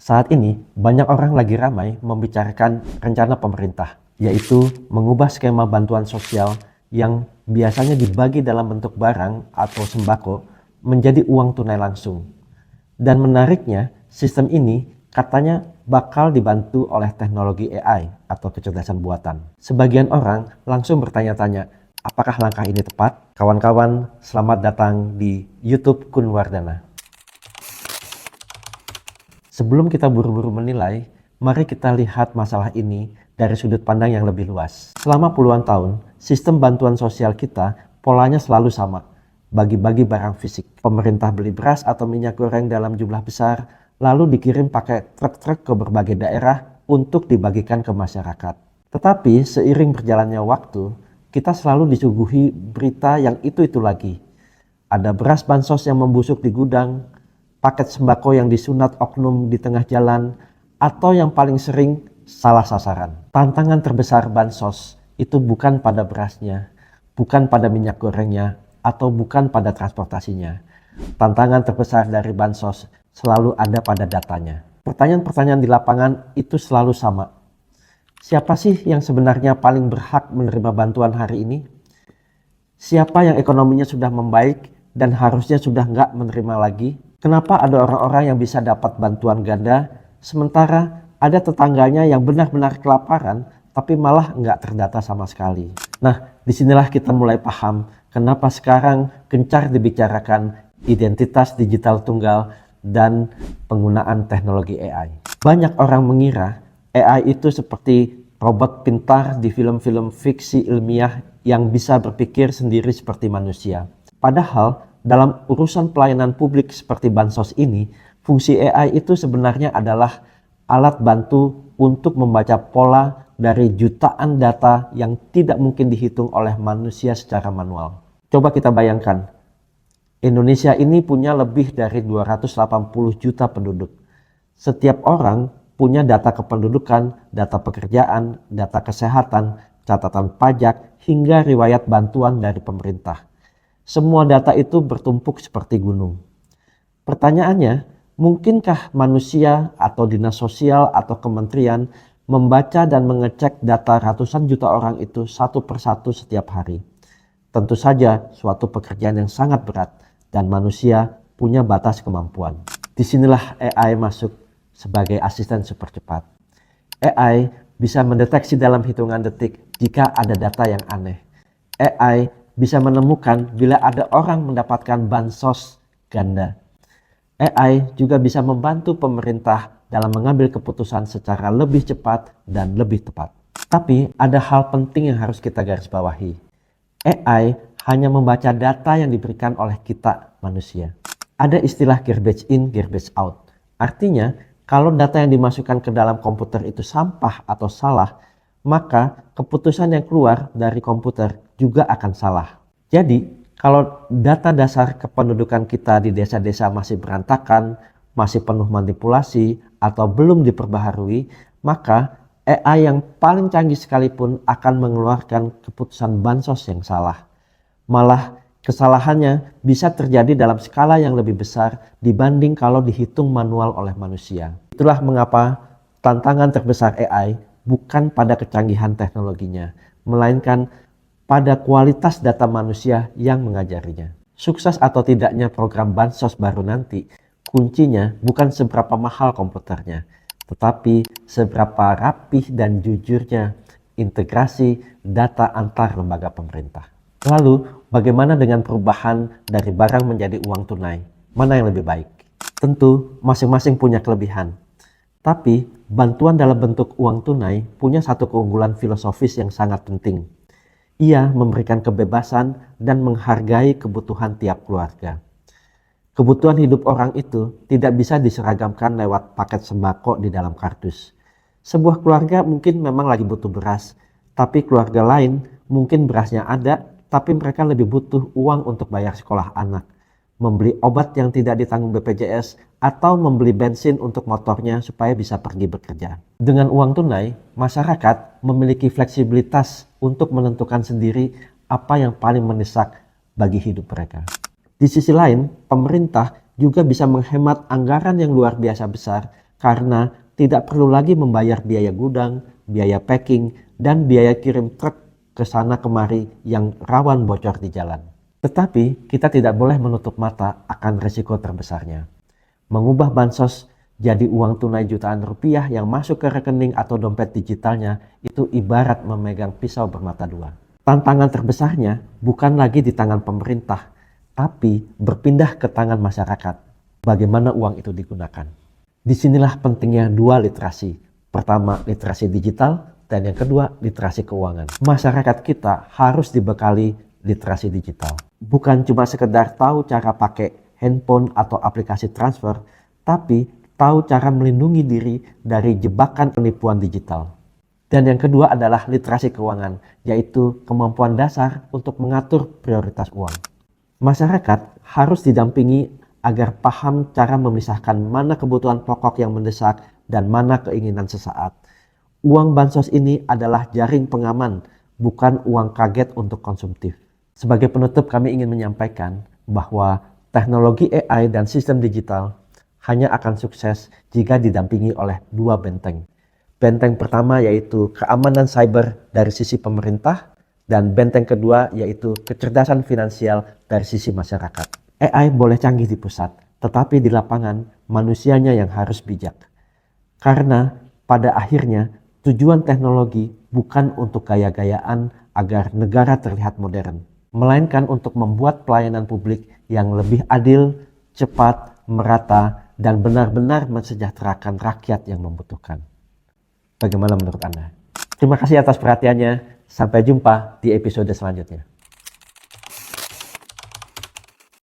Saat ini, banyak orang lagi ramai membicarakan rencana pemerintah, yaitu mengubah skema bantuan sosial yang biasanya dibagi dalam bentuk barang atau sembako menjadi uang tunai langsung. Dan menariknya, sistem ini katanya bakal dibantu oleh teknologi AI atau kecerdasan buatan. Sebagian orang langsung bertanya-tanya, apakah langkah ini tepat? Kawan-kawan, selamat datang di YouTube Kunwardana. Sebelum kita buru-buru menilai, mari kita lihat masalah ini dari sudut pandang yang lebih luas. Selama puluhan tahun, sistem bantuan sosial kita polanya selalu sama. Bagi-bagi barang fisik. Pemerintah beli beras atau minyak goreng dalam jumlah besar, lalu dikirim pakai truk-truk ke berbagai daerah untuk dibagikan ke masyarakat. Tetapi seiring berjalannya waktu, kita selalu disuguhi berita yang itu-itu lagi. Ada beras bansos yang membusuk di gudang, paket sembako yang disunat oknum di tengah jalan, atau yang paling sering salah sasaran. Tantangan terbesar bansos itu bukan pada berasnya, bukan pada minyak gorengnya, atau bukan pada transportasinya. Tantangan terbesar dari bansos selalu ada pada datanya. Pertanyaan-pertanyaan di lapangan itu selalu sama. Siapa sih yang sebenarnya paling berhak menerima bantuan hari ini? Siapa yang ekonominya sudah membaik dan harusnya sudah nggak menerima lagi? Kenapa ada orang-orang yang bisa dapat bantuan ganda, sementara ada tetangganya yang benar-benar kelaparan, tapi malah nggak terdata sama sekali. Nah, disinilah kita mulai paham kenapa sekarang gencar dibicarakan identitas digital tunggal dan penggunaan teknologi AI. Banyak orang mengira AI itu seperti robot pintar di film-film fiksi ilmiah yang bisa berpikir sendiri seperti manusia. Padahal dalam urusan pelayanan publik seperti bansos ini, fungsi AI itu sebenarnya adalah alat bantu untuk membaca pola dari jutaan data yang tidak mungkin dihitung oleh manusia secara manual. Coba kita bayangkan, Indonesia ini punya lebih dari 280 juta penduduk. Setiap orang punya data kependudukan, data pekerjaan, data kesehatan, catatan pajak, hingga riwayat bantuan dari pemerintah. Semua data itu bertumpuk seperti gunung. Pertanyaannya, mungkinkah manusia atau dinas sosial atau kementerian membaca dan mengecek data ratusan juta orang itu satu persatu setiap hari? Tentu saja suatu pekerjaan yang sangat berat dan manusia punya batas kemampuan. Disinilah AI masuk sebagai asisten super cepat. AI bisa mendeteksi dalam hitungan detik jika ada data yang aneh. AI bisa menemukan bila ada orang mendapatkan bansos ganda. AI juga bisa membantu pemerintah dalam mengambil keputusan secara lebih cepat dan lebih tepat. Tapi ada hal penting yang harus kita garis bawahi. AI hanya membaca data yang diberikan oleh kita manusia. Ada istilah garbage in, garbage out. Artinya, kalau data yang dimasukkan ke dalam komputer itu sampah atau salah, maka keputusan yang keluar dari komputer juga akan salah. Jadi, kalau data dasar kependudukan kita di desa-desa masih berantakan, masih penuh manipulasi, atau belum diperbaharui, maka AI yang paling canggih sekalipun akan mengeluarkan keputusan bansos yang salah. Malah kesalahannya bisa terjadi dalam skala yang lebih besar dibanding kalau dihitung manual oleh manusia. Itulah mengapa tantangan terbesar AI bukan pada kecanggihan teknologinya, melainkan pada kualitas data manusia yang mengajarinya. Sukses atau tidaknya program bansos baru nanti, kuncinya bukan seberapa mahal komputernya, tetapi seberapa rapih dan jujurnya integrasi data antar lembaga pemerintah. Lalu, bagaimana dengan perubahan dari barang menjadi uang tunai? Mana yang lebih baik? Tentu, masing-masing punya kelebihan. Tapi, bantuan dalam bentuk uang tunai punya satu keunggulan filosofis yang sangat penting. Ia memberikan kebebasan dan menghargai kebutuhan tiap keluarga. Kebutuhan hidup orang itu tidak bisa diseragamkan lewat paket sembako di dalam kardus. Sebuah keluarga mungkin memang lagi butuh beras, tapi keluarga lain mungkin berasnya ada, tapi mereka lebih butuh uang untuk bayar sekolah anak, membeli obat yang tidak ditanggung BPJS, atau membeli bensin untuk motornya supaya bisa pergi bekerja. Dengan uang tunai, masyarakat memiliki fleksibilitas untuk menentukan sendiri apa yang paling mendesak bagi hidup mereka. Di sisi lain, pemerintah juga bisa menghemat anggaran yang luar biasa besar karena tidak perlu lagi membayar biaya gudang, biaya packing, dan biaya kirim truk ke sana kemari yang rawan bocor di jalan. Tetapi kita tidak boleh menutup mata akan risiko terbesarnya. Mengubah bansos jadi uang tunai jutaan rupiah yang masuk ke rekening atau dompet digitalnya itu ibarat memegang pisau bermata dua. Tantangan terbesarnya bukan lagi di tangan pemerintah, tapi berpindah ke tangan masyarakat. Bagaimana uang itu digunakan? Disinilah pentingnya dua literasi. Pertama, literasi digital, dan yang kedua, literasi keuangan. Masyarakat kita harus dibekali literasi digital. Bukan cuma sekedar tahu cara pakai handphone atau aplikasi transfer, tapi tahu cara melindungi diri dari jebakan penipuan digital. Dan yang kedua adalah literasi keuangan, yaitu kemampuan dasar untuk mengatur prioritas uang. Masyarakat harus didampingi agar paham cara memisahkan mana kebutuhan pokok yang mendesak dan mana keinginan sesaat. Uang bansos ini adalah jaring pengaman, bukan uang kaget untuk konsumtif. Sebagai penutup, kami ingin menyampaikan bahwa teknologi AI dan sistem digital hanya akan sukses jika didampingi oleh dua benteng. Benteng pertama yaitu keamanan cyber dari sisi pemerintah, dan benteng kedua yaitu kecerdasan finansial dari sisi masyarakat. AI boleh canggih di pusat, tetapi di lapangan manusianya yang harus bijak. Karena pada akhirnya tujuan teknologi bukan untuk gaya-gayaan agar negara terlihat modern, melainkan untuk membuat pelayanan publik yang lebih adil, cepat, merata, dan benar-benar mensejahterakan rakyat yang membutuhkan. Bagaimana menurut Anda? Terima kasih atas perhatiannya. Sampai jumpa di episode selanjutnya.